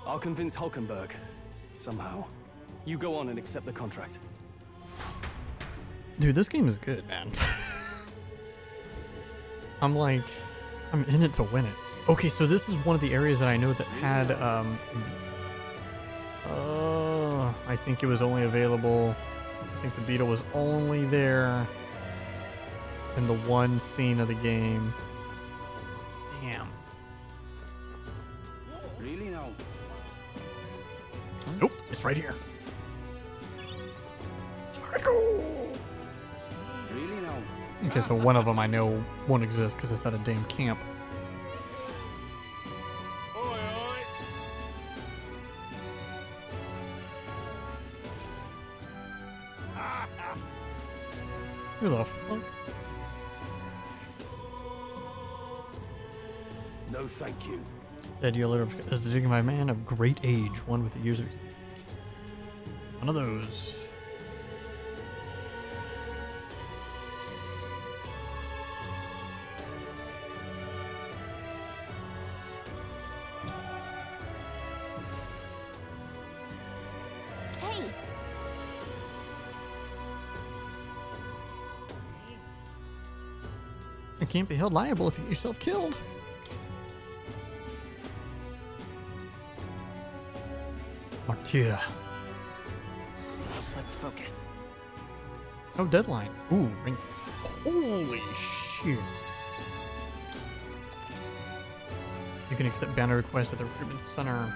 I'll convince Hulkenberg. Somehow. You go on and accept the contract. Dude, this game is good, man. I'm in it to win it. Okay, so this is one of the areas that I know that had, I think it was only available, I think the Beetle was only there in the one scene of the game. Damn. Really now? Nope, it's right here. Let's fucking go! Really now? Okay, so one of them I know won't exist because it's at a damn camp. Who the fuck? No, thank you. The dealer is the dignified man of great age, one with the years of... One of those. Hey! You can't be held liable if you get yourself killed. Martyra. Let's focus. Oh, deadline. Ooh, ring. Holy shit. You can accept bounty requests at the recruitment center.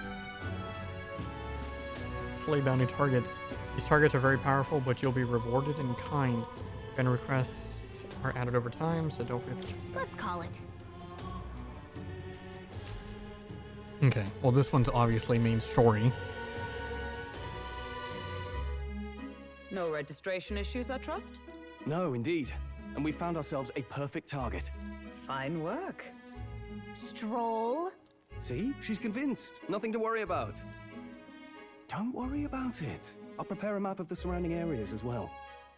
Slay bounty targets. These targets are very powerful, but you'll be rewarded in kind. Bounty requests are added over time, so don't forget to check it out. Let's call it. Okay, well this one's obviously main story. No registration issues, I trust? No, indeed. And we found ourselves a perfect target. Fine work. Stroll. See? She's convinced. Nothing to worry about. Don't worry about it. I'll prepare a map of the surrounding areas as well.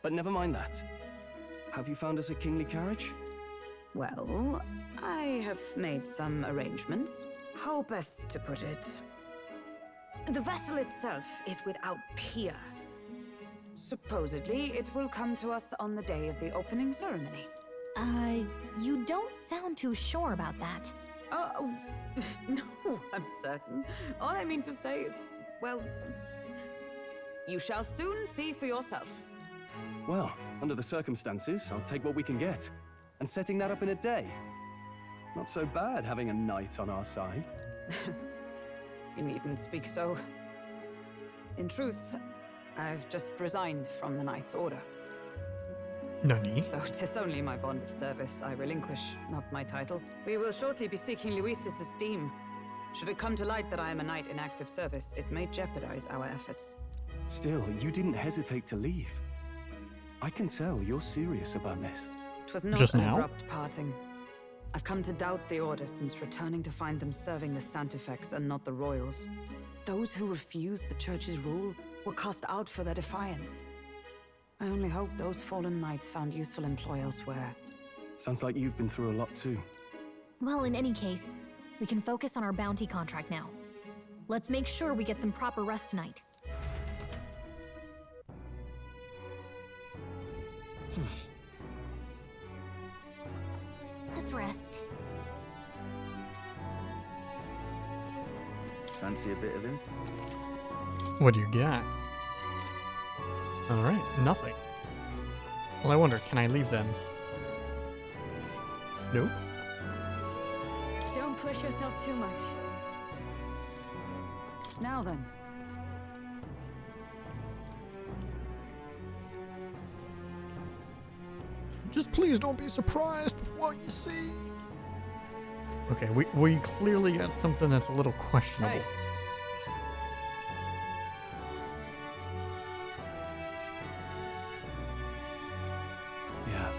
But never mind that. Have you found us a kingly carriage? Well, I have made some arrangements. How best to put it? The vessel itself is without peer. Supposedly, it will come to us on the day of the opening ceremony. You don't sound too sure about that. Oh, no, I'm certain. All I mean to say is, well, you shall soon see for yourself. Well, under the circumstances, I'll take what we can get. And setting that up in a day. Not so bad having a knight on our side. You needn't speak so. In truth, I've just resigned from the Knight's Order. Nani? Though 'tis only my bond of service I relinquish, not my title. We will shortly be seeking Luis's esteem. Should it come to light that I am a knight in active service, it may jeopardize our efforts. Still, you didn't hesitate to leave. I can tell you're serious about this. It was not Just an now? abrupt parting. I've come to doubt the Order since returning to find them serving the Santifex and not the Royals. Those who refused the Church's rule were cast out for their defiance. I only hope those fallen knights found useful employ elsewhere. Sounds like you've been through a lot too. Well, in any case, we can focus on our bounty contract now. Let's make sure we get some proper rest tonight. Let's rest. Fancy a bit of him? What do you got? Alright, nothing. Well, I wonder, can I leave then? Nope. Don't push yourself too much. Now then. Just please don't be surprised with what you see. Okay, we clearly got something that's a little questionable. Hey. Yeah.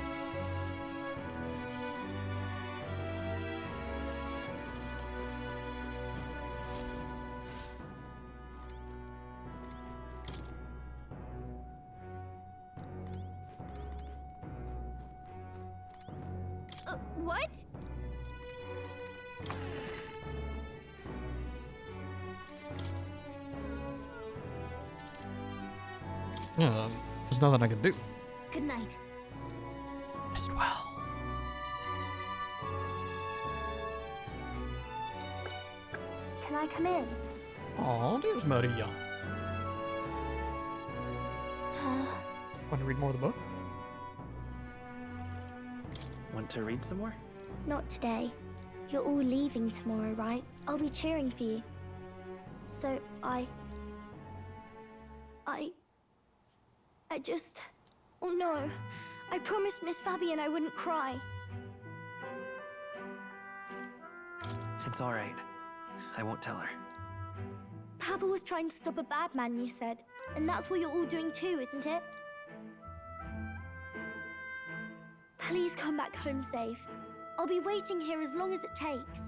What? Yeah, there's nothing I can do. Good night. Rest well. Can I come in? Oh, there's Maria. Want to read more of the book? Want to read some more? Not today. You're all leaving tomorrow, right? I'll be cheering for you. So I just... Oh no. I promised Miss Fabian I wouldn't cry. It's all right. I won't tell her. Papa was trying to stop a bad man, you said. And that's what you're all doing too, isn't it? Please come back home safe. I'll be waiting here as long as it takes.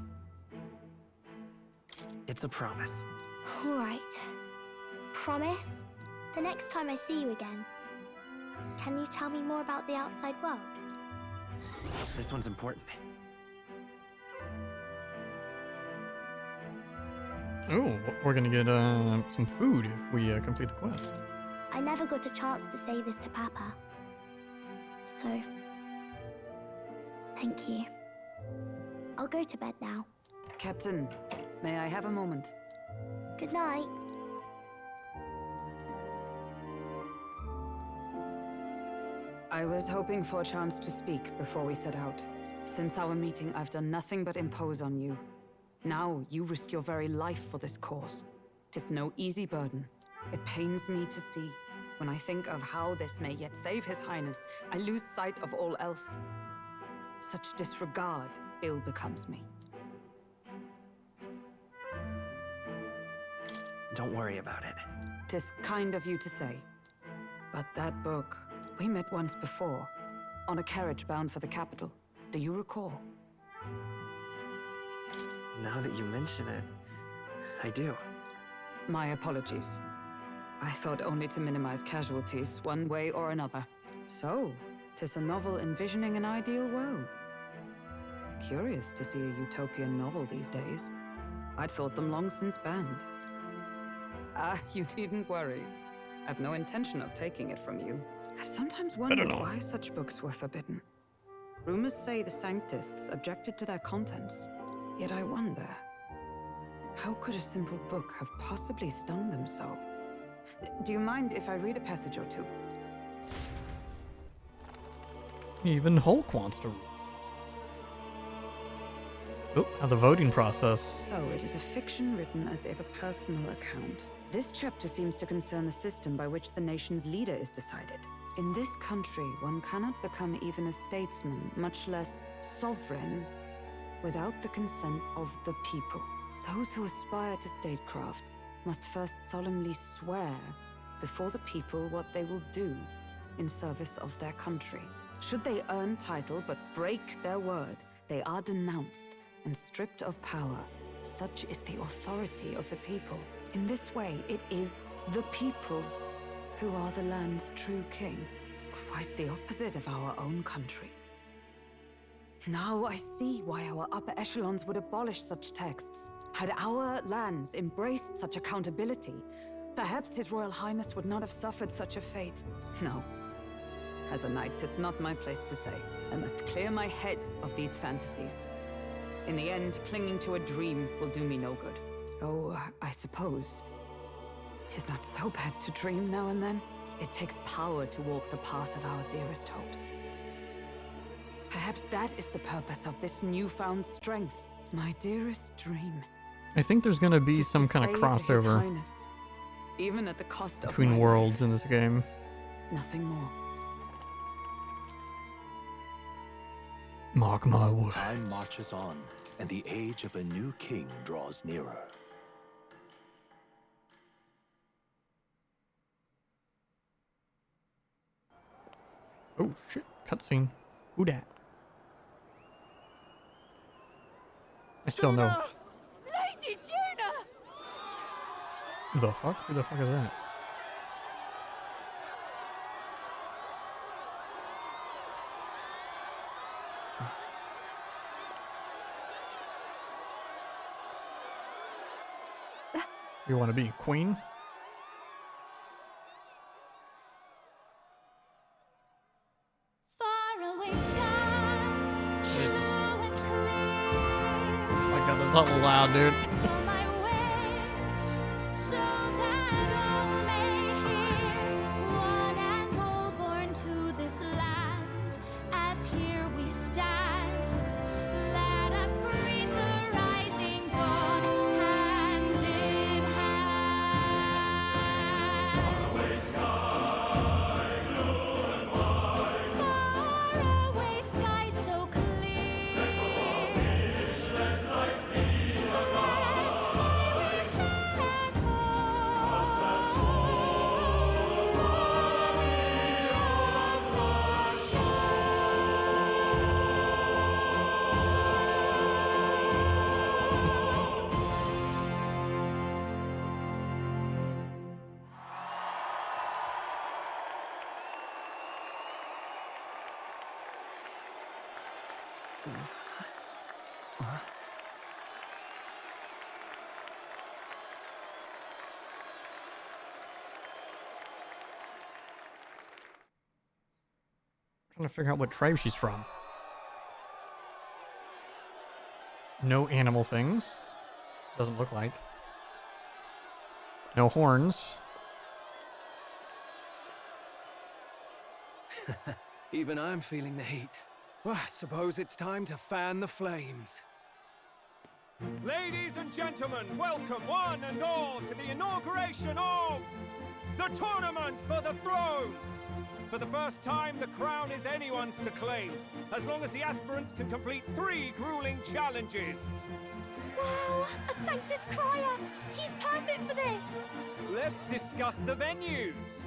It's a promise. All right. Promise? The next time I see you again. Can you tell me more about the outside world? This one's important. Oh, we're gonna get some food if we complete the quest. I never got a chance to say this to Papa. So, thank you. I'll go to bed now. Captain, may I have a moment? Good night. I was hoping for a chance to speak before we set out. Since our meeting, I've done nothing but impose on you. Now, you risk your very life for this cause. 'Tis no easy burden. It pains me to see. When I think of how this may yet save His Highness, I lose sight of all else. Such disregard ill becomes me. Don't worry about it. 'Tis kind of you to say. But that book, we met once before, on a carriage bound for the capital. Do you recall? Now that you mention it, I do. My apologies. I thought only to minimize casualties, one way or another. So, 'tis a novel envisioning an ideal world. Curious to see a utopian novel these days. I'd thought them long since banned. You needn't worry. I've no intention of taking it from you. I've sometimes wondered why such books were forbidden. Rumors say the Sanctists objected to their contents. Yet I wonder, how could a simple book have possibly stung them so? Do you mind if I read a passage or two? Even Hulk wants to. Oh, how the voting process. So it is a fiction written as if a personal account. This chapter seems to concern the system by which the nation's leader is decided. In this country, one cannot become even a statesman, much less sovereign, without the consent of the people. Those who aspire to statecraft must first solemnly swear before the people what they will do in service of their country. Should they earn title but break their word, they are denounced and stripped of power. Such is the authority of the people. In this way, it is the people who are the land's true king. Quite the opposite of our own country. Now I see why our upper echelons would abolish such texts. Had our lands embraced such accountability, perhaps His Royal Highness would not have suffered such a fate. No. As a knight, 'tis not my place to say. I must clear my head of these fantasies. In the end, clinging to a dream will do me no good. Oh, I suppose 'tis not so bad to dream now and then. It takes power to walk the path of our dearest hopes. Perhaps that is the purpose of this newfound strength. My dearest dream. I think there's gonna be some kind of His crossover Highness, even at the cost of between my worlds life. in this game. Nothing more. Mark my words. Time marches on, and the age of a new king draws nearer. Oh shit, cutscene. Who dat? I still know. Lady Juna! Who the fuck? Who the fuck is that? You want to be queen? out loud, dude. Trying to figure out what tribe she's from. No animal things. Doesn't look like. No horns. Even I'm feeling the heat. Well, I suppose it's time to fan the flames. Ladies and gentlemen, welcome one and all to the inauguration of the Tournament for the Throne! For the first time, the crown is anyone's to claim, as long as the aspirants can complete 3 grueling challenges. Wow, a Sanctus Crier! He's perfect for this! Let's discuss the venues.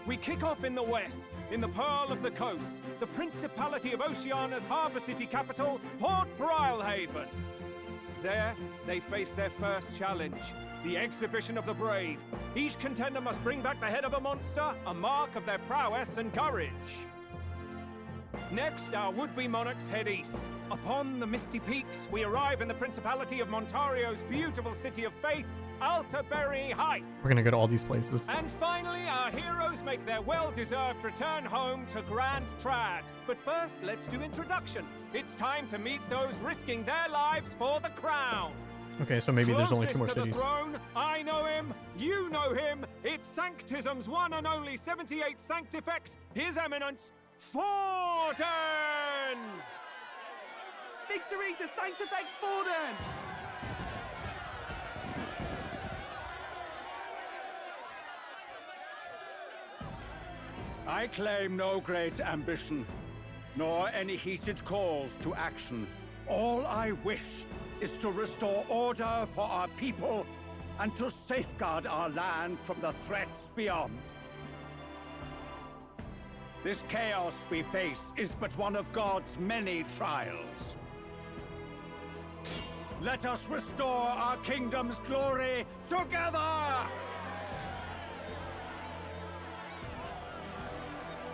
We kick off in the west, in the Pearl of the Coast, the Principality of Oceania's harbour city capital, Port Brilehaven. There, they face their first challenge, the Exhibition of the Brave. Each contender must bring back the head of a monster, a mark of their prowess and courage. Next, our would-be monarchs head east. Upon the misty peaks, we arrive in the Principality of Montario's beautiful city of faith, Altaberry Heights. We're gonna go to all these places. And finally, our heroes make their well-deserved return home to Grand Trad. But first, let's do introductions. It's time to meet those risking their lives for the crown. Okay, so maybe there's only 2 more Closest to cities. the throne, I know him, you know him. It's Sanctism's one and only 78th Sanctifex, His Eminence, Forden! Victory to Sanctifex Forden! I claim no great ambition, nor any heated calls to action. All I wish is to restore order for our people and to safeguard our land from the threats beyond. This chaos we face is but one of God's many trials. Let us restore our kingdom's glory together!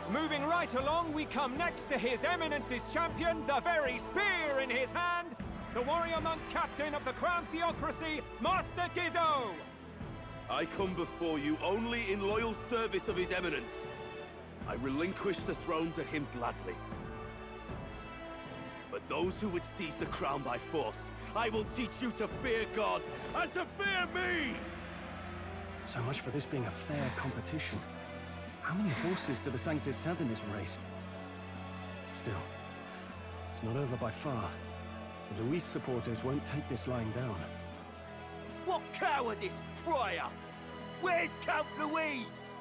Moving right along, we come next to His Eminence's champion, the very spear in his hand, the warrior monk captain of the Crown Theocracy, Master Giddo! I come before you only in loyal service of His Eminence. I relinquish the throne to him gladly. But those who would seize the crown by force, I will teach you to fear God and to fear me! So much for this being a fair competition. How many horses do the Sanctus have in this race? Still, it's not over by far. The Luis supporters won't take this lying down. What cowardice, Friar! Where's Count Louise?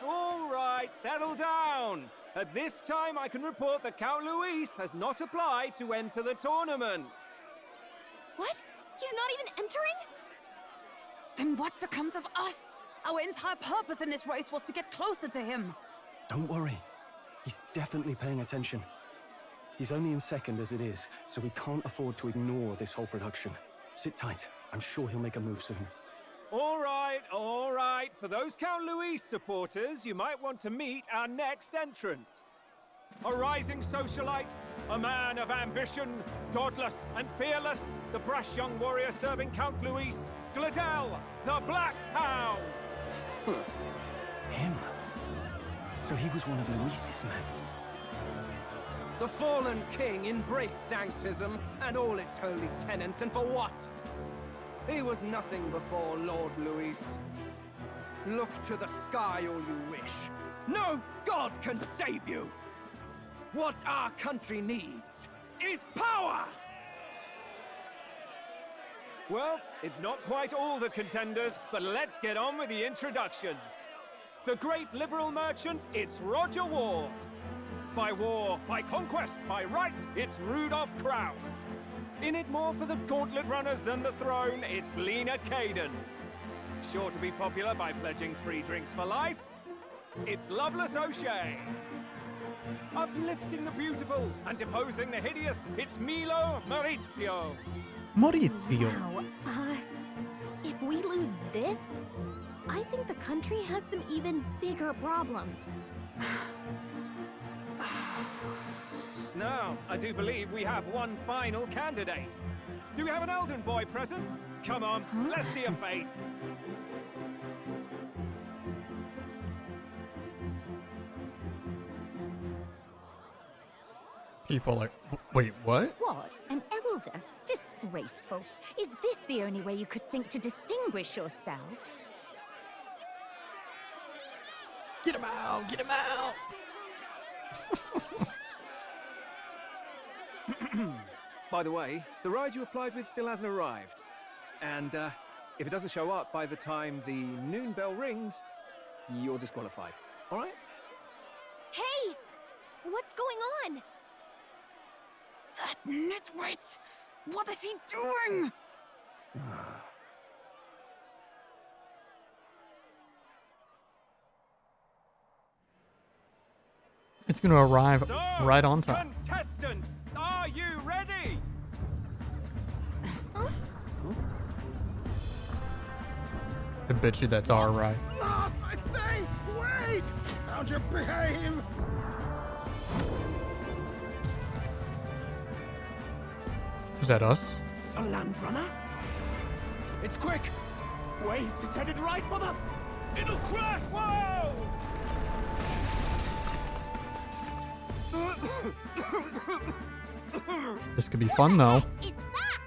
All right, settle down. At this time, I can report that Count Luis has not applied to enter the tournament. What? He's not even entering? Then what becomes of us? Our entire purpose in this race was to get closer to him. Don't worry. He's definitely paying attention. He's only in second as it is, so we can't afford to ignore this whole production. Sit tight. I'm sure he'll make a move soon. All right, all right. For those Count Luis supporters, you might want to meet our next entrant. A rising socialite, a man of ambition, godless and fearless, the brash young warrior serving Count Luis, Gladel, the Black Hound. Him? So he was one of Luis's men. The fallen king embraced sanctism and all its holy tenets, and for what? He was nothing before Lord Luis. Look to the sky all you wish. No god can save you! What our country needs is power! Well, it's not quite all the contenders, but let's get on with the introductions. The great liberal merchant, it's Roger Ward. By war, by conquest, by right, it's Rudolph Kraus. In it more for the gauntlet runners than the throne, it's Lena Caden. Sure to be popular by pledging free drinks for life, it's Loveless O'Shea. Uplifting the beautiful and deposing the hideous, it's Milo Maurizio. Maurizio. Wow. If we lose this, I think the country has some even bigger problems. Now, I do believe we have one final candidate. Do we have an Elden boy present? Come on, let's see a face. People are like, wait, what? What? An elder? Disgraceful. Is this the only way you could think to distinguish yourself? Get him out! Get him out! By the way, the ride you applied with still hasn't arrived. And if it doesn't show up by the time the noon bell rings, you're disqualified. All right? Hey! What's going on? That nitwit! What is he doing? It's gonna arrive So, right on time. Contestants, are you ready? I bet you that's our right. Lost, I say! Wait! Found your behave! Is that us? A land runner? It's quick! Wait, it's headed right for the... It'll crash! Whoa! This could be fun though. Is that?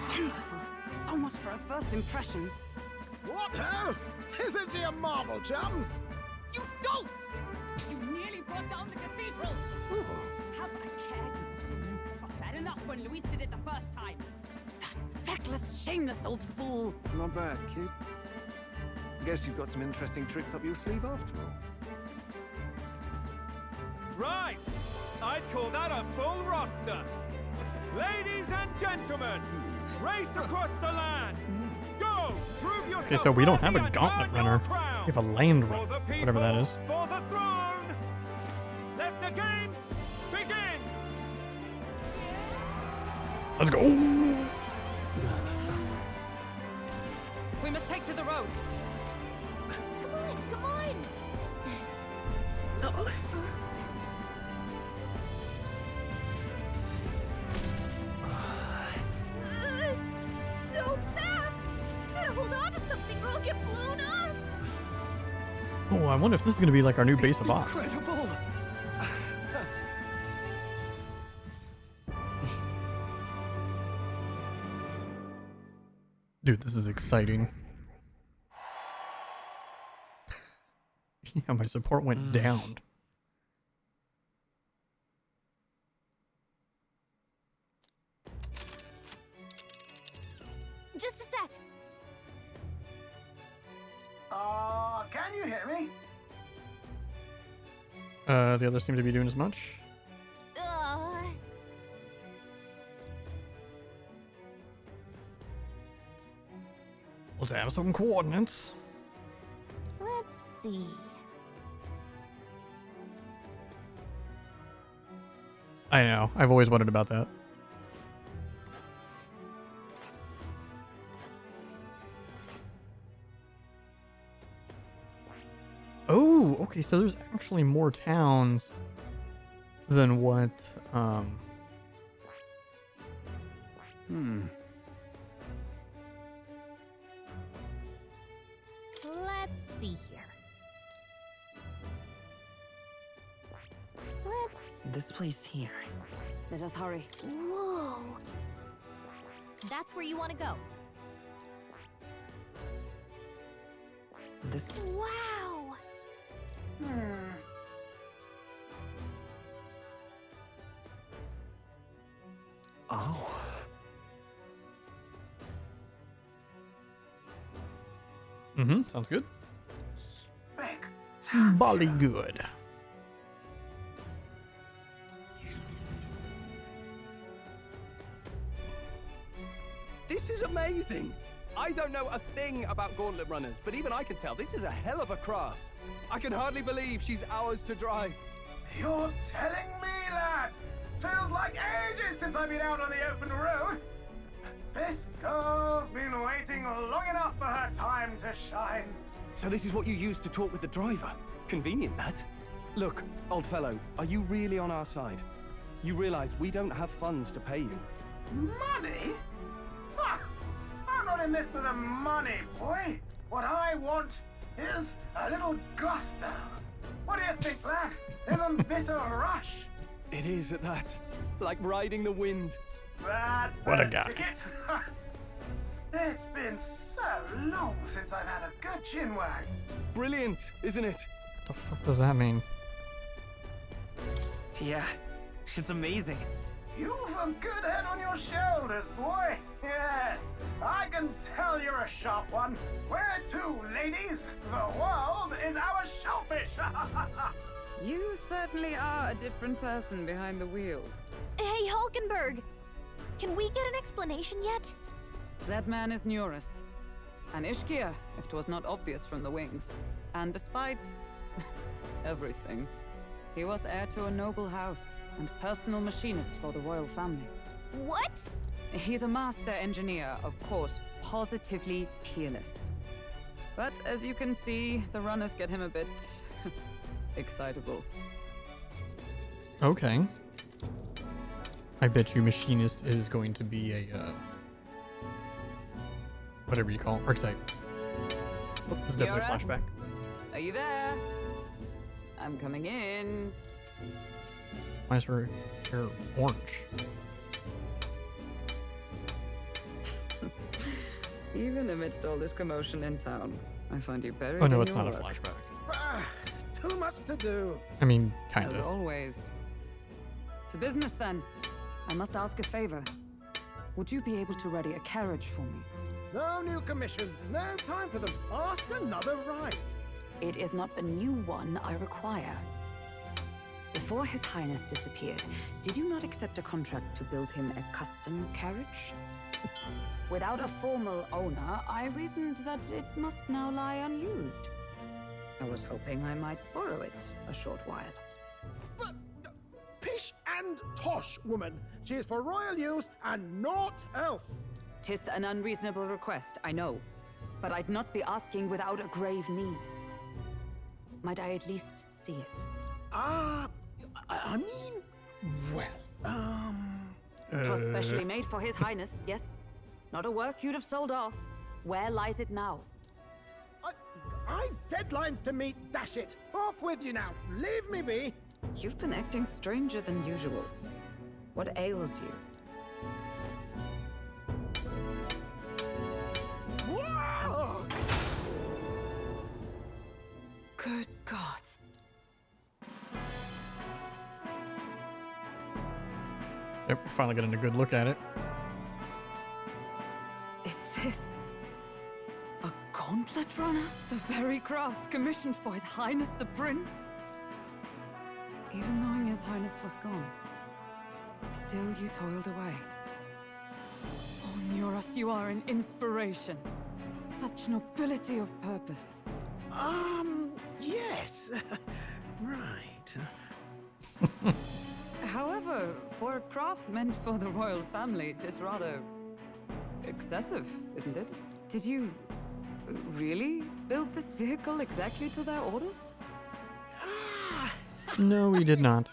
Wonderful. So much for a first impression. What ho? Isn't he a marvel, chums? You don't! You nearly brought down the cathedral! Have a care, you fool. It was bad enough when Luis did it the first time. That feckless, shameless old fool. Not bad, kid. Guess you've got some interesting tricks up your sleeve after all. Right! I'd call that a full roster. Ladies and gentlemen, race across the land. Go! Prove yourself. Okay, so we don't have worthy a and gauntlet earn your runner. crown. We have a land For runner, the people, whatever that is. For the throne! Let the games begin! Let's go! We must take to the road. Come on, come on! So fast! Gotta hold on to something or I'll get blown up! Oh, I wonder if this is gonna be like our new base of ops. Incredible! Dude, this is exciting. Yeah, my support went down. Just a sec. Can you hear me? The others seem to be doing as much. Let's add some coordinates. Let's see. I know. I've always wondered about that. Oh, okay. So there's actually more towns than what. see here. This place here. Let us hurry. Whoa. That's where you want to go. This. Wow. Oh. Sounds good. Spectacular. Bolly good. This is amazing! I don't know a thing about gauntlet runners, but even I can tell this is a hell of a craft. I can hardly believe she's ours to drive. You're telling me, lad? Feels like ages since I've been out on the open road. This girl's been waiting long enough for her time to shine. So this is what you use to talk with the driver? Convenient, that. Look, old fellow, are you really on our side? You realize we don't have funds to pay you. Money? Ha! I'm not in this for the money, boy. What I want is a little gusto. What do you think, lad? Isn't this a rush? It is at that. Like riding the wind. That's What a the guy. ticket. It's been so long since I've had a good chinwag. Brilliant, isn't it? What the fuck does that mean? Yeah, it's amazing. You've a good head on your shoulders, boy. Yes, I can tell you're a sharp one. Where to, ladies? The world is our shellfish. You certainly are a different person behind the wheel. Hey, Hulkenberg! Can we get an explanation yet? That man is Neurus. An Ishkia, if 'twas not obvious from the wings. And despite everything, he was heir to a noble house and personal machinist for the royal family. What? He's a master engineer, of course, positively peerless. But as you can see, the runners get him a bit excitable. Okay. I bet you machinist is going to be a whatever you call it, archetype. Oh, it's definitely a Neurus? flashback. Are you there? I'm coming in. Why is her hair orange? Even amidst all this commotion in town, I find you buried Oh no, in it's your not a work. flashback. It's too much to do. I mean, kind As of. always. To business then. I must ask a favor. Would you be able to ready a carriage for me? No new commissions. No time for them. Ask another right. It is not a new one I require. Before His Highness disappeared, did you not accept a contract to build him a custom carriage? Without a formal owner, I reasoned that it must now lie unused. I was hoping I might borrow it a short while. But, pish and tosh, woman. She is for royal use and naught else. 'Tis an unreasonable request, I know. But I'd not be asking without a grave need. Might I at least see it? I mean, well, 'Twas specially made for His Highness, yes? Not a work you'd have sold off. Where lies it now? I've deadlines to meet, dash it. Off with you now. Leave me be. You've been acting stranger than usual. What ails you? Whoa! Good God. Yep, we're finally getting a good look at it. Is this a gauntlet runner? The very craft commissioned for His Highness the Prince? Even knowing His Highness was gone, still you toiled away. Oh, Neurus, you are an inspiration. Such nobility of purpose. Yes. Right. However, for a craft meant for the royal family, it is rather excessive, isn't it? Did you really build this vehicle exactly to their orders? No, we did not.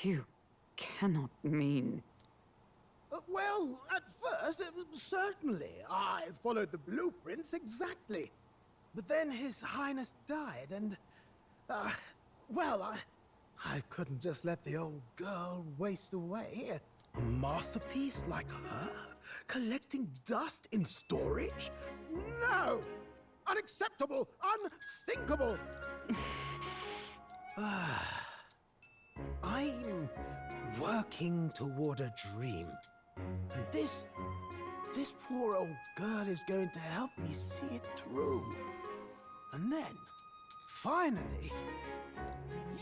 You cannot mean... Well, at first, certainly. I followed the blueprints exactly. But then His Highness died, and... well, I couldn't just let the old girl waste away. A masterpiece like her? Collecting dust in storage? No! Unacceptable! Unthinkable! I'm working toward a dream. And this poor old girl is going to help me see it through. And then, finally...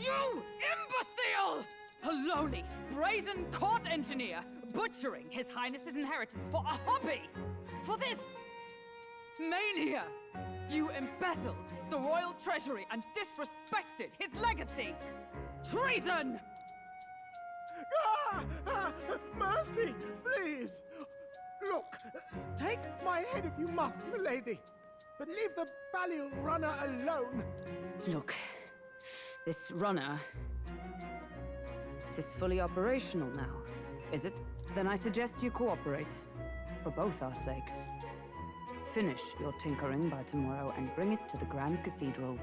You imbecile! A lowly, brazen court engineer butchering His Highness's inheritance for a hobby! For this mania! You embezzled the royal treasury and disrespected his legacy! Treason! Mercy, please! Look, take my head if you must, milady, but leave the Balliol runner alone. Look, this runner... it is fully operational now, is it? Then I suggest you cooperate, for both our sakes. Finish your tinkering by tomorrow and bring it to the Grand Cathedral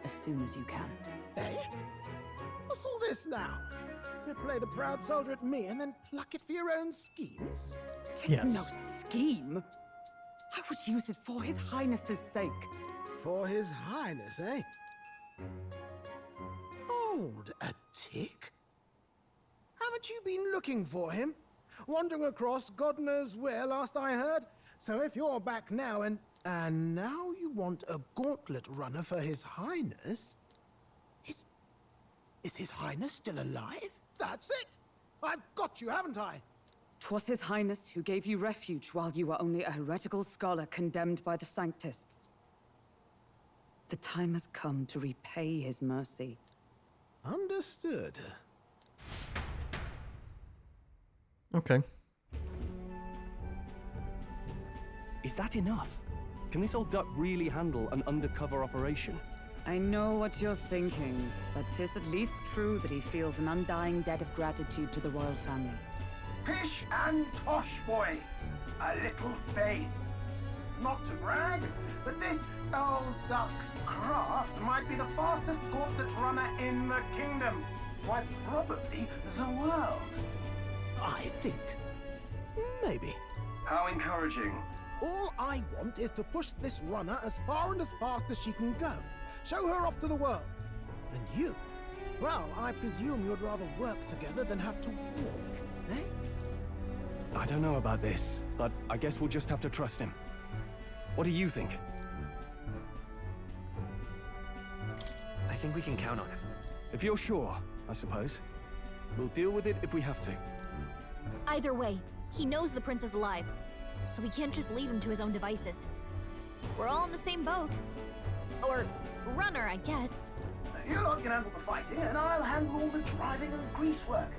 as soon as you can. Eh? What's all this now? You play the proud soldier at me and then pluck it for your own schemes? Tis no scheme. I would use it for His Highness's sake. For His Highness, eh? Hold a tick. Haven't you been looking for him? Wandering across God knows where, last I heard. So if you're back now and now you want a gauntlet runner for His Highness? Is His Highness still alive? That's it! I've got you, haven't I? 'Twas His Highness who gave you refuge while you were only a heretical scholar condemned by the Sanctists. The time has come to repay His mercy. Understood. Okay. Is that enough? Can this old duck really handle an undercover operation? I know what you're thinking, but 'tis at least true that he feels an undying debt of gratitude to the royal family. Pish and tosh, boy. A little faith. Not to brag, but this old duck's craft might be the fastest gauntlet runner in the kingdom. Why, probably the world. I think. Maybe. How encouraging. All I want is to push this runner as far and as fast as she can go. Show her off to the world. And you? Well, I presume you'd rather work together than have to walk, eh? I don't know about this, but I guess we'll just have to trust him. What do you think? I think we can count on him. If you're sure, I suppose. We'll deal with it if we have to. Either way, he knows the prince is alive, so we can't just leave him to his own devices. We're all in the same boat. Or runner, I guess. You lot can handle the fighting, and I'll handle all the driving and greasework.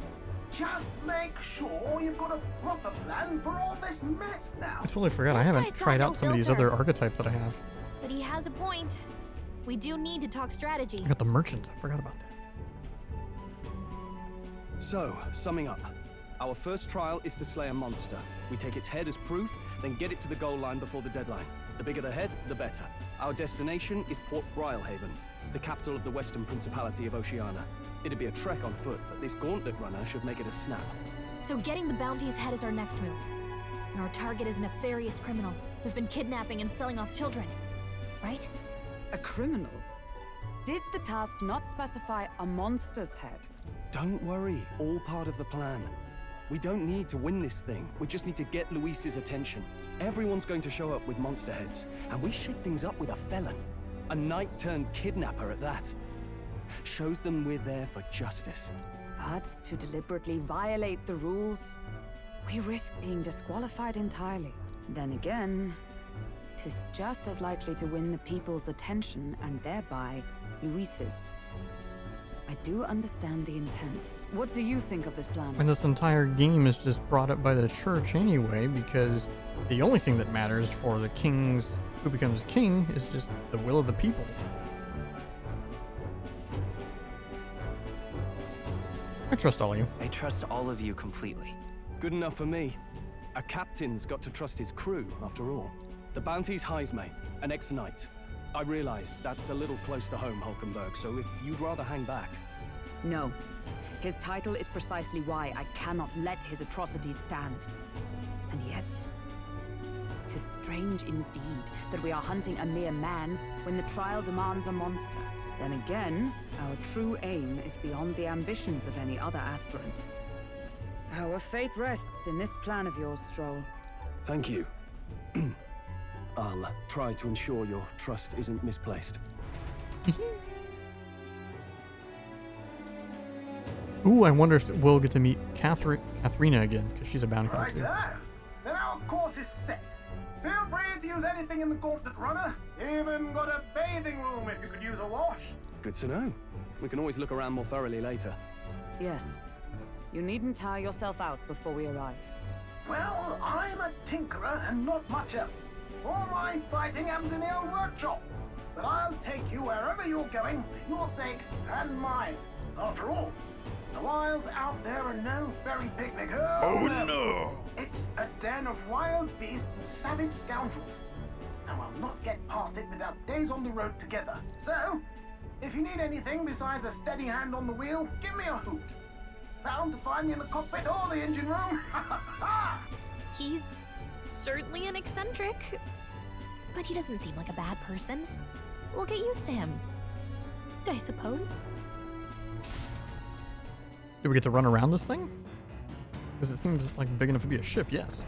Just make sure you've got a proper plan for all this mess now. I totally forgot. I haven't tried out some of these other archetypes that I have. But he has a point. We do need to talk strategy. I got the merchant. I forgot about that. So, summing up. Our first trial is to slay a monster. We take its head as proof, then get it to the goal line before the deadline. The bigger the head, the better. Our destination is Port Brialhaven, the capital of the Western Principality of Oceania. It'd be a trek on foot, but this gauntlet runner should make it a snap. So getting the bounty's head is our next move. And our target is a nefarious criminal who's been kidnapping and selling off children. Right? A criminal? Did the task not specify a monster's head? Don't worry, all part of the plan. We don't need to win this thing. We just need to get Luis's attention. Everyone's going to show up with monster heads, and we shake things up with a felon. A knight-turned-kidnapper at that. Shows them we're there for justice. But to deliberately violate the rules, we risk being disqualified entirely. Then again, 'tis just as likely to win the people's attention and thereby Luis's. I do understand the intent. What do you think of this plan? And this entire game is just brought up by the church anyway, because the only thing that matters for the kings who becomes king is just the will of the people. I trust all of you. I trust all of you completely. Good enough for me. A captain's got to trust his crew, after all. The bounty's Heisme, an ex-knight. I realize that's a little close to home, Hulkenberg, so if you'd rather hang back... No. His title is precisely why I cannot let his atrocities stand. And yet... 'tis strange indeed that we are hunting a mere man when the trial demands a monster. Then again, our true aim is beyond the ambitions of any other aspirant. Our fate rests in this plan of yours, Stroll. Thank you. I'll try to ensure your trust isn't misplaced. Ooh, I wonder if we'll get to meet Katharina again, because she's a bounty hunter too. Then our course is set. Feel free to use anything in the Gauntlet Runner. Even got a bathing room if you could use a wash. Good to know. We can always look around more thoroughly later. Yes. You needn't tire yourself out before we arrive. Well, I'm a tinkerer and not much else. All my fighting happens in the old workshop. But I'll take you wherever you're going for your sake and mine. After all, the wilds out there are no berry picnic. Oh no! It's a den of wild beasts and savage scoundrels. And we'll not get past it without days on the road together. So, if you need anything besides a steady hand on the wheel, give me a hoot. Bound to find me in the cockpit or the engine room. He's certainly an eccentric, but he doesn't seem like a bad person. We'll get used to him, I suppose. Do we get to run around this thing? Because it seems like big enough to be a ship, yes.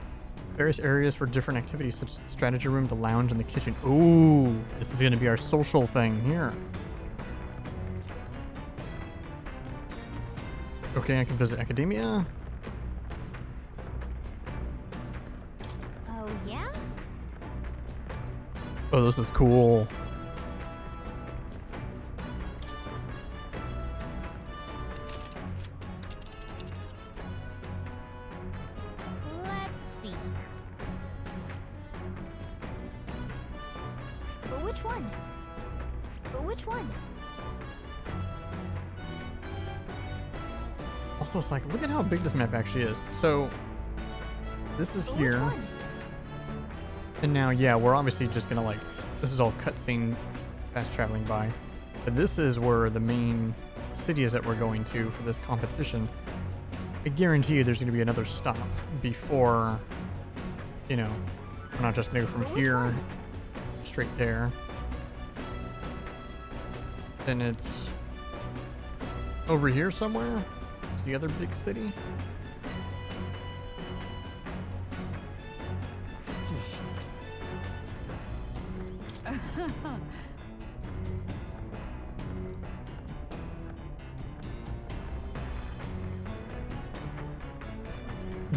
Various areas for different activities, such as the strategy room, the lounge, and the kitchen. Ooh, this is going to be our social thing here. Okay, I can visit Academia. Oh, yeah? Oh, this is cool. Let's see here. But which one? But which one? Also, it's like, look at how big this map actually is. So, this is here. And now, yeah, we're obviously just gonna like, this is all cutscene fast traveling by. But this is where the main city is that we're going to for this competition. I guarantee you there's gonna be another stop before, you know, we're not just gonna go from here straight there. Then it's over here somewhere. It's the other big city.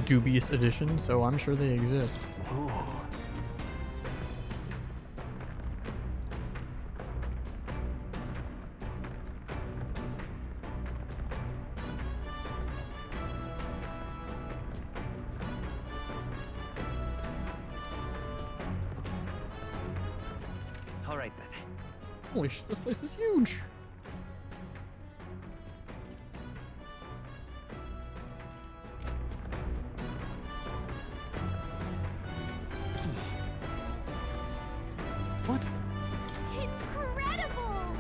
Dubious edition, so I'm sure they exist. Ooh. All right then. Holy shit, this place is huge. What? Incredible!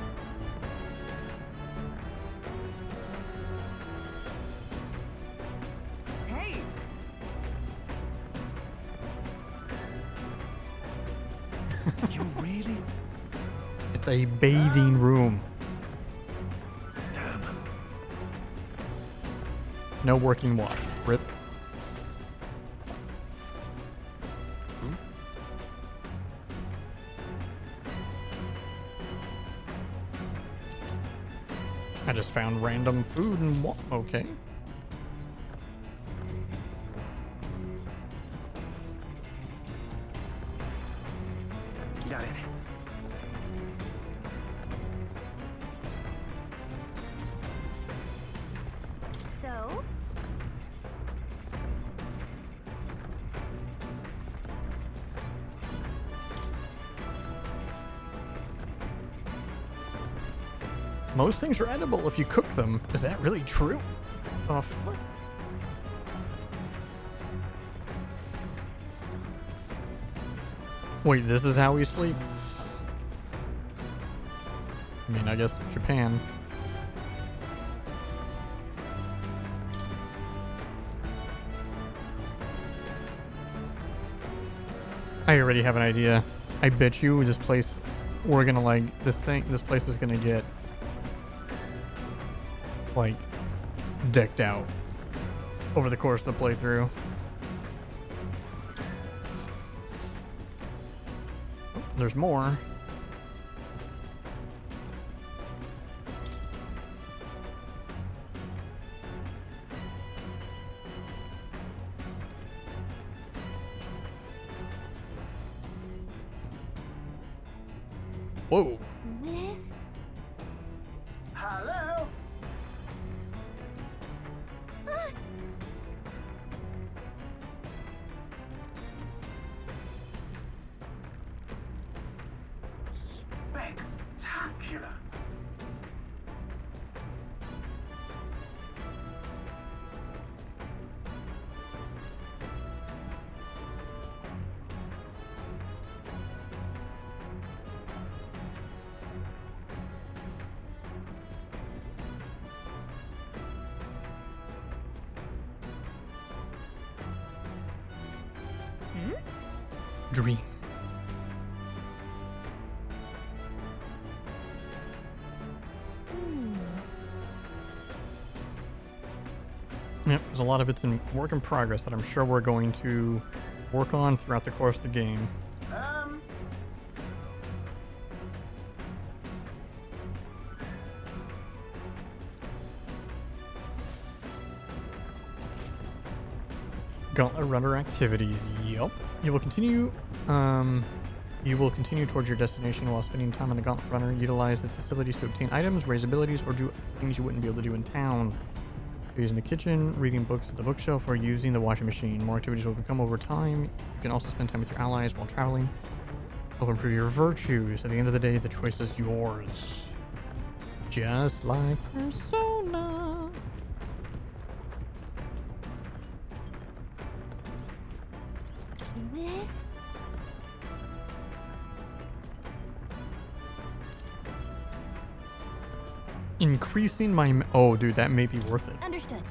Hey! You really? It's a bathing room. Damn. No working water. Rip. I just found random food and okay. Got it. So? Most things are edible if you cook them. Is that really true? Oh, fuck. Wait, this is how we sleep? I mean, I guess Japan. I already have an idea. I bet you this place, we're gonna like, this place is gonna get like decked out over the course of the playthrough. Oh, there's more. Whoa. Miss? Hello? Spectacular. Dream. Yep, there's a lot of it's in work in progress that I'm sure we're going to work on throughout the course of the game. Gauntlet runner activities. Yup. You will continue towards your destination while spending time on the Gauntlet runner. Utilize its facilities to obtain items, raise abilities, or do things you wouldn't be able to do in town. Using the kitchen, reading books at the bookshelf, or using the washing machine. More activities will become over time. You can also spend time with your allies while traveling. Help improve your virtues. At the end of the day, the choice is yours. Just like Persona. Miss? Increasing my... Oh, dude, that may be worth it. Understood.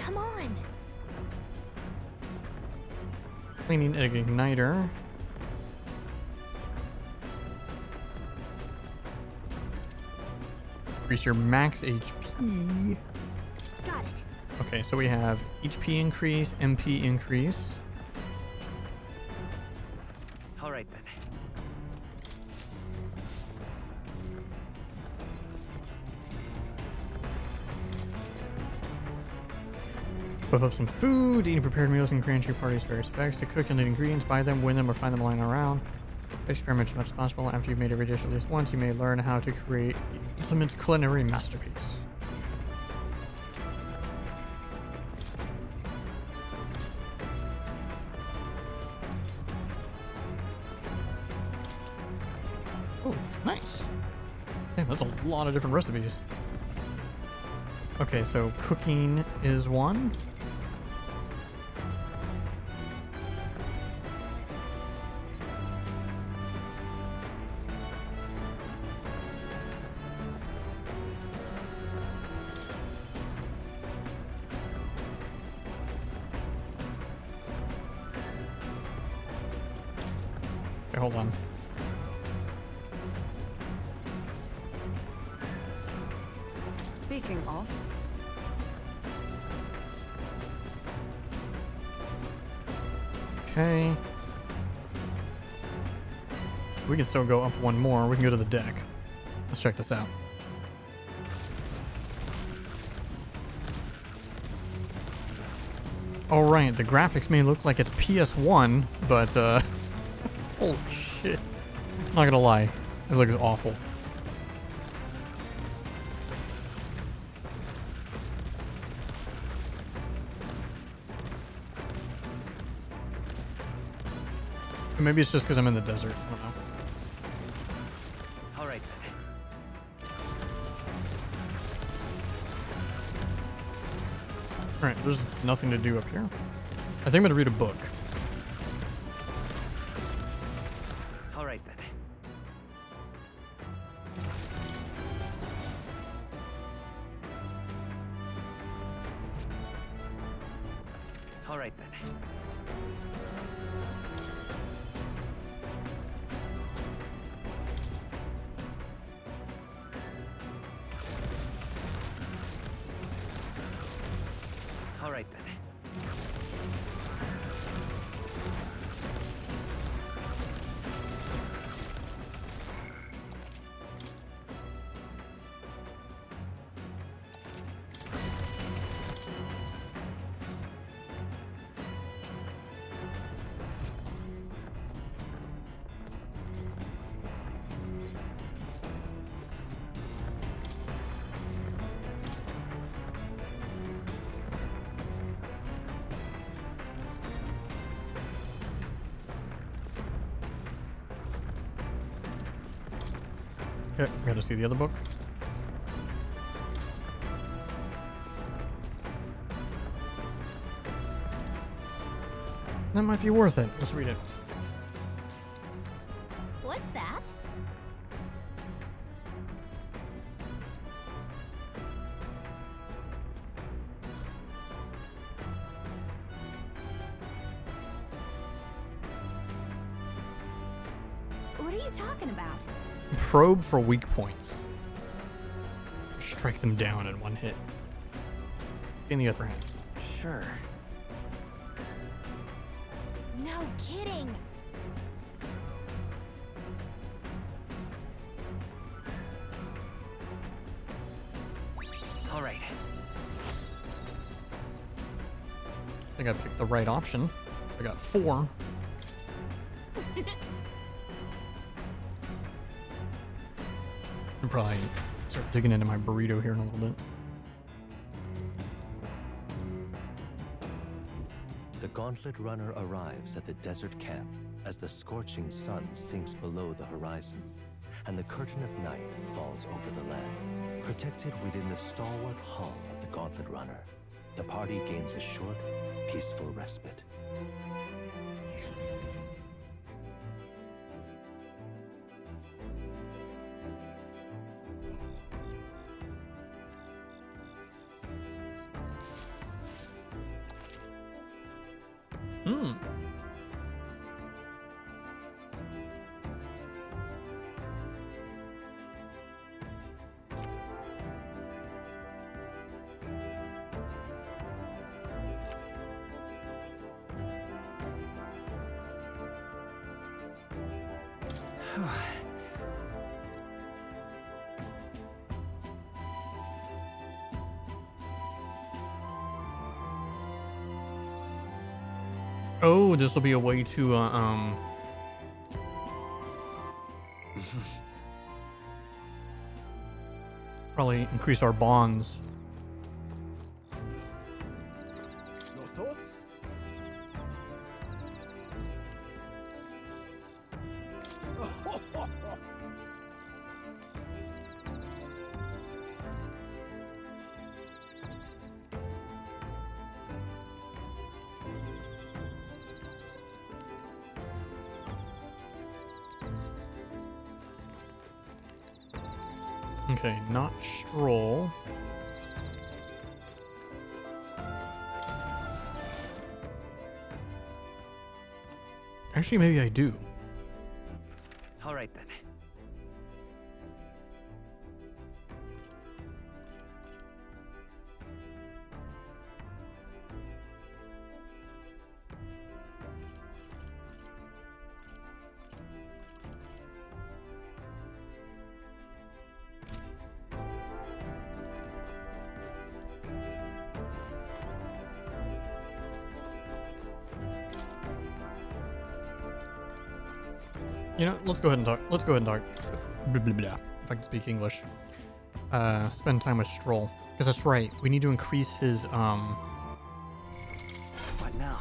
Come on. Cleaning an igniter. Increase your max HP. Got it. Okay, so we have HP increase, MP increase. All right then. Whip up some food. Eating prepared meals can grant your parties various effects. To cook and lead ingredients, buy them, win them, or find them lying around. Experiment as much as possible. After you've made every dish at least once, you may learn how to create the ultimate culinary masterpiece. Oh, nice. Damn, that's a lot of different recipes. Okay, so cooking is one. Okay, hold on. Speaking of, Okay. We can still go up one more. We can go to the deck. Let's check this out. Alright, the graphics may look like it's PS1, but holy shit. Not gonna lie. It looks awful. Maybe it's just because I'm in the desert. I don't know. All right then. All right, there's nothing to do up here. I think I'm gonna read a book. All right then. All right then. All right then. Okay, gotta see the other book. That might be worth it. Let's read it. What's that? What are you talking about? Probe for weak points. Strike them down in one hit. In the upper hand. Sure. No kidding. All right. I think I picked the right option. I got 4. I'll probably start digging into my burrito here in a little bit. The Gauntlet Runner arrives at the desert camp as the scorching sun sinks below the horizon, and the curtain of night falls over the land. Protected within the stalwart hull of the Gauntlet Runner, the party gains a short, peaceful respite. Oh, this will be a way to probably increase our bonds. No thoughts? Okay, not stroll. Actually, maybe I do. All right then. You know, let's go ahead and talk. Let's go ahead and talk. Blah, blah, blah, if I can speak English. Spend time with Stroll. Because that's right. We need to increase his, What now?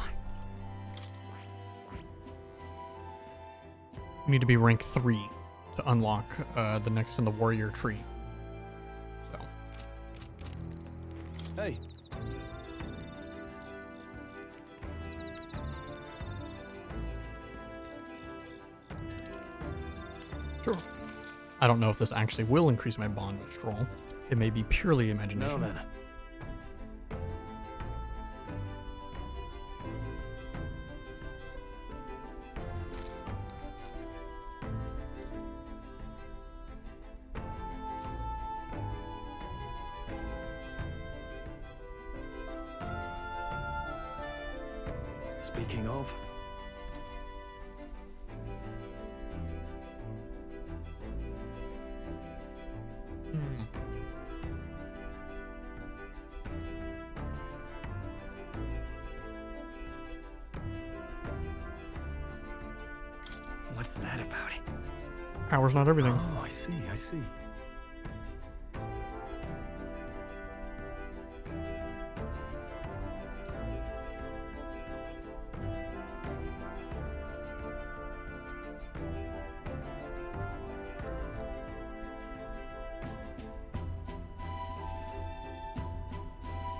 You need to be rank 3 to unlock the next in the warrior tree. So. Hey. Sure. I don't know if this actually will increase my bond with Stroll. It may be purely imagination. Now then. Speaking of, What's that about? Power's not everything. oh, I see, I see.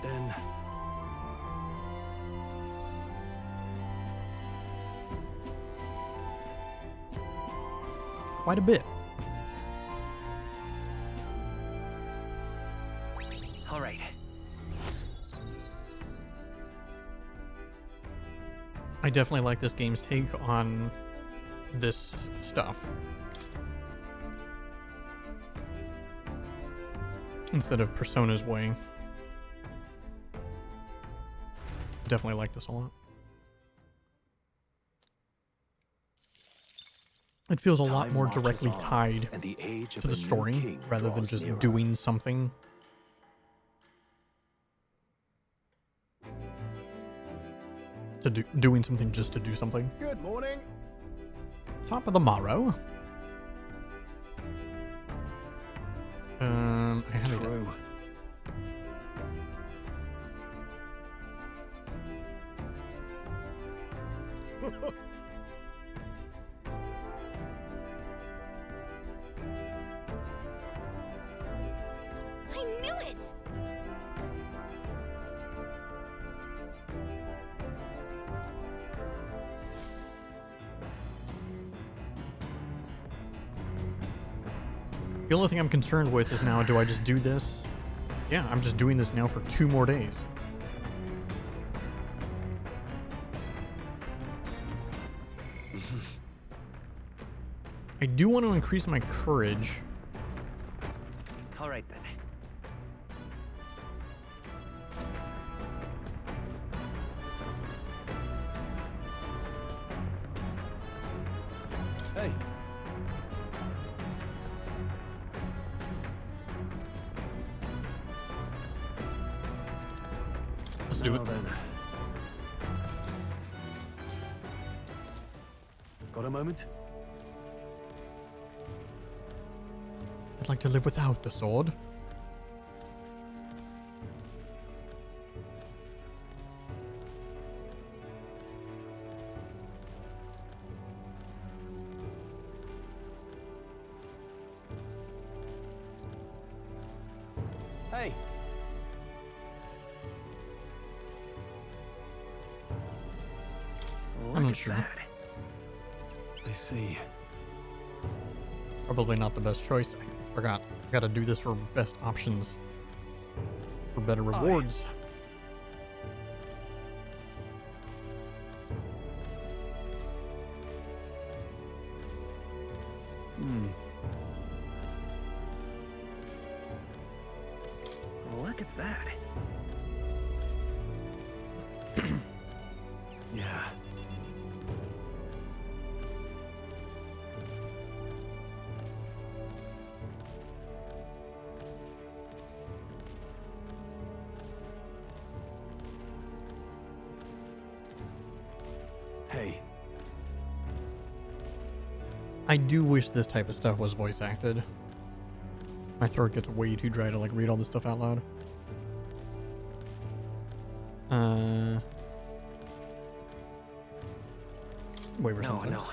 Then Quite a bit. All right. I definitely like this game's take on this stuff. Instead of Persona's way. Definitely like this a lot. It feels a lot more directly tied to the story rather than just doing something. Doing something just to do something. Good morning. Top of the morrow. I have true. I knew it! The only thing I'm concerned with is now, do I just do this? Yeah, I'm just doing this now for 2 more days. I do want to increase my courage. All right then. Hey. Let's do it. Then. Got a moment? I'd like to live without the sword. Hey. I'm not sure. I see. Probably not the best choice. I forgot. I gotta do this for best options. For better rewards. Look at that. Yeah. Hey. I do wish this type of stuff was voice acted. My throat gets way too dry to like read all this stuff out loud. Wait for something. No.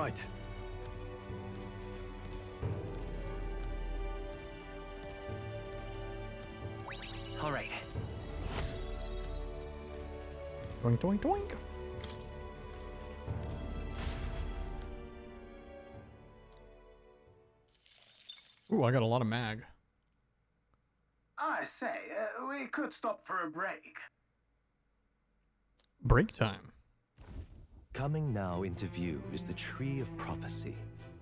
right. All right. Doink, doink, doink. Ooh, I got a lot of mag. I say, we could stop for a break. Break time. Coming now into view is the Tree of Prophecy,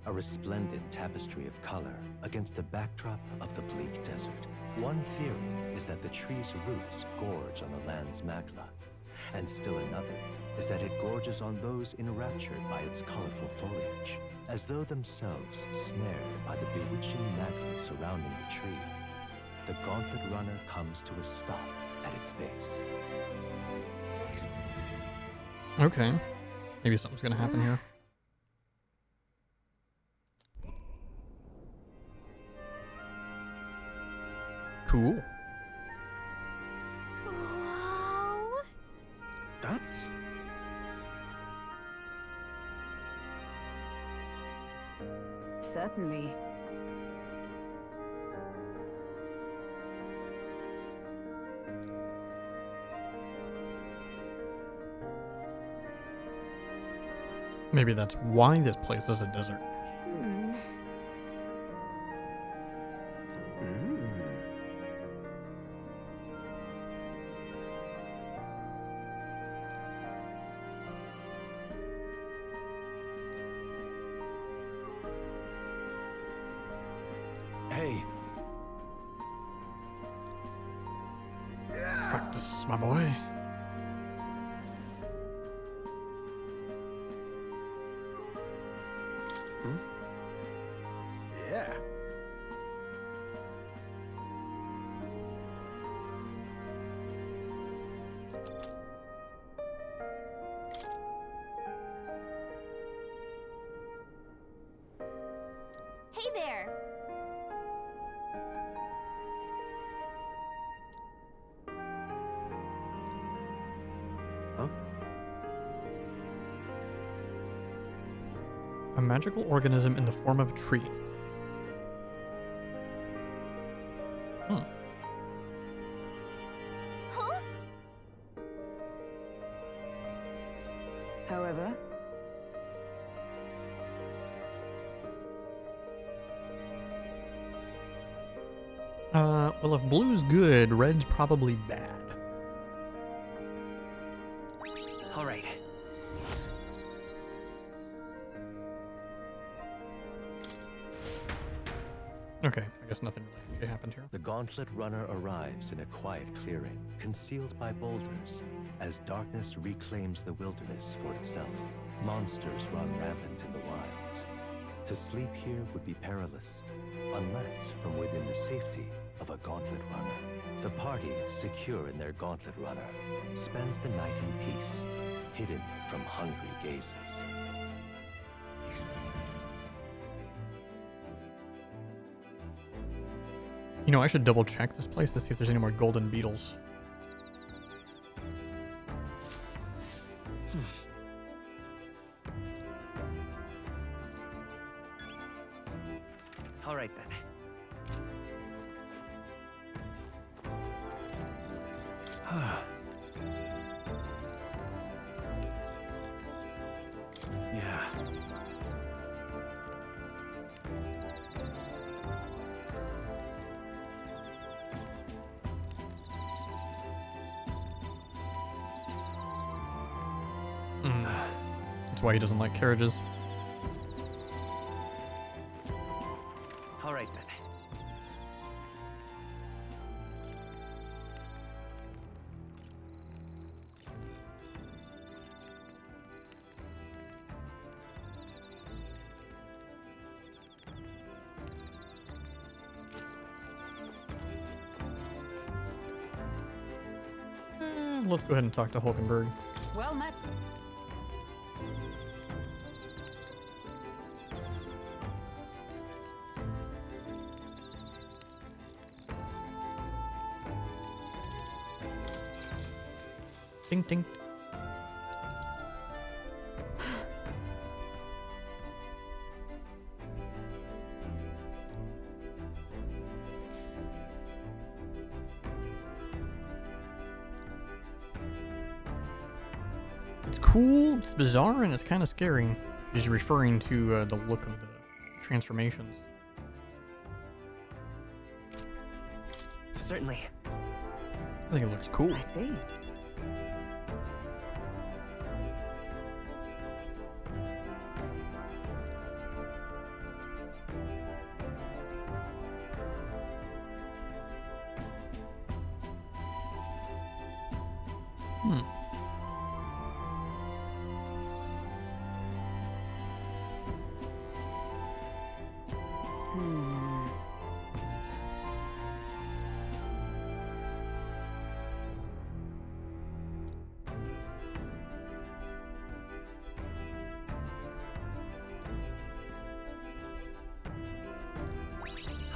a resplendent tapestry of color against the backdrop of the bleak desert. One theory is that the tree's roots gorge on the land's magla, and still another is that it gorges on those enraptured by its colorful foliage, as though themselves snared by the bewitching magla surrounding the tree. The Gauntlet Runner comes to a stop at its base. Okay. Maybe something's gonna happen here. Cool. Wow. That's... Certainly. Maybe that's why this place is a desert. Hmm. Hey. Practice, my boy. Yeah. Hey there. Huh? A magical organism in the form of a tree. Huh. Huh? However, Well, if blue's good, red's probably bad. All right. Okay, I guess nothing really actually happened here. The Gauntlet Runner arrives in a quiet clearing, concealed by boulders, as darkness reclaims the wilderness for itself. Monsters run rampant in the wilds. To sleep here would be perilous, unless from within the safety of a Gauntlet Runner. The party, secure in their Gauntlet Runner, spends the night in peace, hidden from hungry gazes. You know, I should double check this place to see if there's any more golden beetles. All right then. Yeah. That's why he doesn't like carriages. All right then. Let's go ahead and talk to Hulkenberg. well met. Ding ding. It's cool, it's bizarre, and it's kind of scary. He's referring to the look of the transformations. Certainly. I think it looks cool. I see.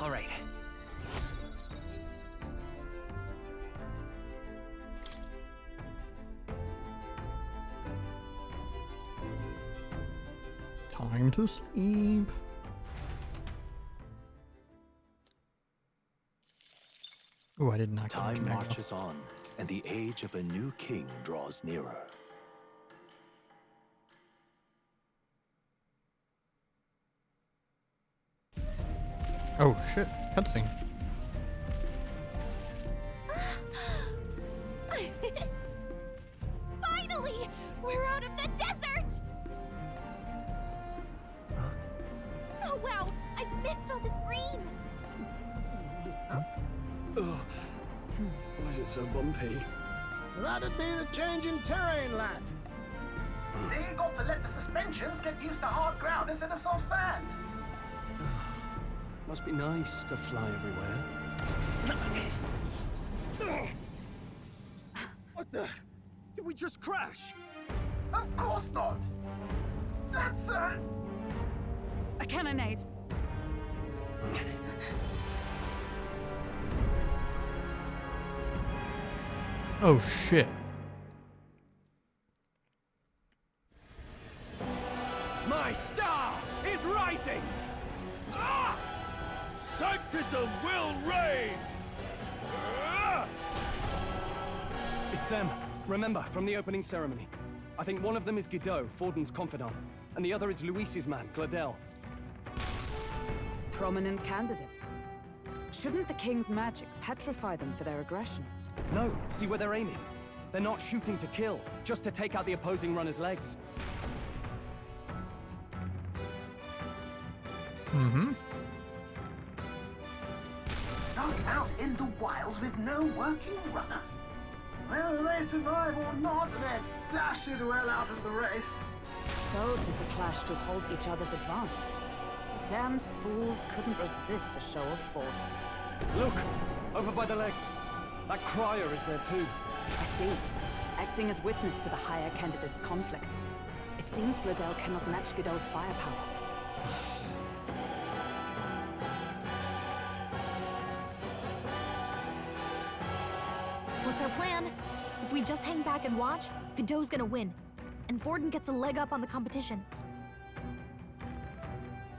All right. Time to sleep. Oh, I did not. Time marches on, and the age of a new king draws nearer. Oh shit! Cutscene. Finally! We're out of the desert! Oh wow! I missed all this green! Why is it so bumpy? That'd be the change in terrain, lad. See, you got to let the suspensions get used to hard ground instead of soft sand. Must be nice to fly everywhere. What the? Did we just crash? Of course not. That's a cannonade. Oh shit. My star is rising! Ah! Sanctism will reign! Ah! It's them. Remember, from the opening ceremony. I think one of them is Guido, Forden's confidant, and the other is Luis's man, Gladel. Prominent candidates. Shouldn't the king's magic petrify them for their aggression? No, see where they're aiming. They're not shooting to kill, just to take out the opposing runner's legs. Mm-hmm. stuck out in the wilds with no working runner. Whether they survive or not, they're dashed well out of the race. So 'tis a clash to hold each other's advance. Damned fools couldn't resist a show of force. Look! Over by the legs. That crier is there too. I see. Acting as witness to the higher candidate's conflict. It seems Gladel cannot match Guido's firepower. What's our plan? If we just hang back and watch, Godot's gonna win. And Forden gets a leg up on the competition.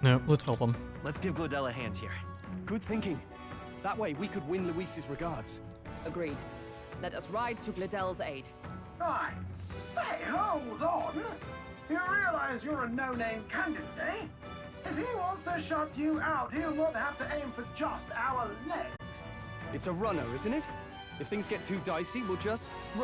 No, let's help him. Let's give Gladel a hand here. Good thinking. That way we could win Luis's regards. Agreed. Let us ride to Gladel's aid. I say, hold on. You realize you're a no-name candidate, eh? If he wants to shut you out, he'll not have to aim for just our legs. It's a runner, isn't it? If things get too dicey, we'll just run.